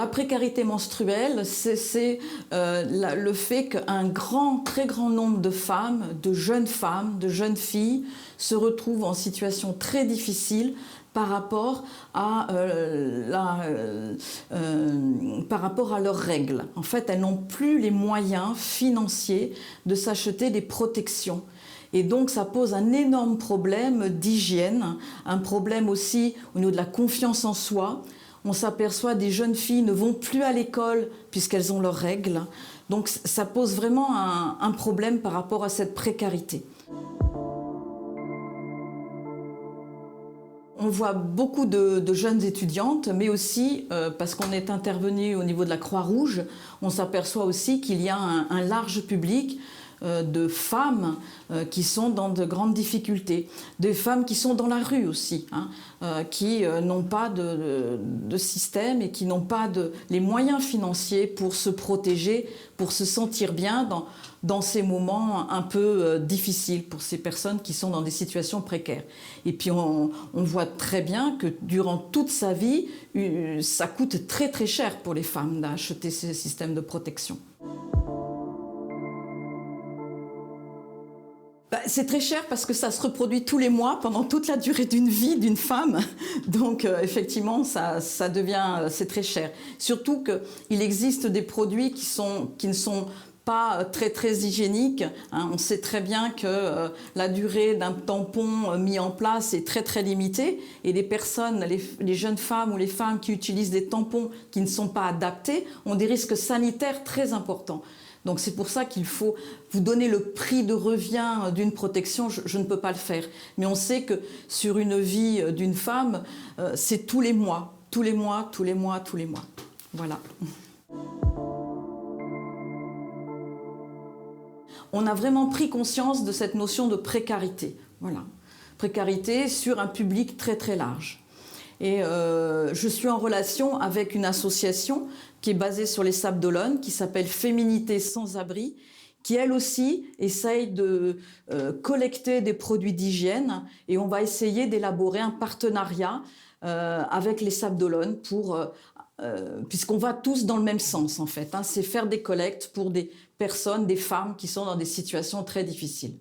précarité menstruelle, c'est le fait qu'un très grand nombre de femmes, de jeunes filles, se retrouvent en situation très difficile par rapport à leurs règles. En fait, elles n'ont plus les moyens financiers de s'acheter des protections. Et donc ça pose un énorme problème d'hygiène, un problème aussi au niveau de la confiance en soi. On s'aperçoit des jeunes filles ne vont plus à l'école puisqu'elles ont leurs règles. Donc ça pose vraiment un problème par rapport à cette précarité. On voit beaucoup de jeunes étudiantes, mais aussi, parce qu'on est intervenu au niveau de la Croix-Rouge, on s'aperçoit aussi qu'il y a un large public de femmes qui sont dans de grandes difficultés, des femmes qui sont dans la rue aussi, qui n'ont pas de système et qui n'ont pas les moyens financiers pour se protéger, pour se sentir bien dans ces moments un peu difficiles pour ces personnes qui sont dans des situations précaires. Et puis on voit très bien que durant toute sa vie, ça coûte très très cher pour les femmes d'acheter ces systèmes de protection. C'est très cher parce que ça se reproduit tous les mois pendant toute la durée d'une vie d'une femme. Donc effectivement, c'est très cher. Surtout qu'il existe des produits qui ne sont pas très très hygiéniques. On sait très bien que la durée d'un tampon mis en place est très très limitée et les jeunes femmes ou les femmes qui utilisent des tampons qui ne sont pas adaptés ont des risques sanitaires très importants. Donc c'est pour ça qu'il faut vous donner le prix de revient d'une protection, je ne peux pas le faire. Mais on sait que sur une vie d'une femme, c'est tous les mois. Voilà. On a vraiment pris conscience de cette notion de précarité. Voilà. Précarité sur un public très très large. Et je suis en relation avec une association qui est basée sur les Sables d'Olonne, qui s'appelle Féminité sans abri, qui elle aussi essaye de collecter des produits d'hygiène et on va essayer d'élaborer un partenariat avec les Sables d'Olonne puisqu'on va tous dans le même sens en fait. C'est faire des collectes pour des personnes, des femmes qui sont dans des situations très difficiles.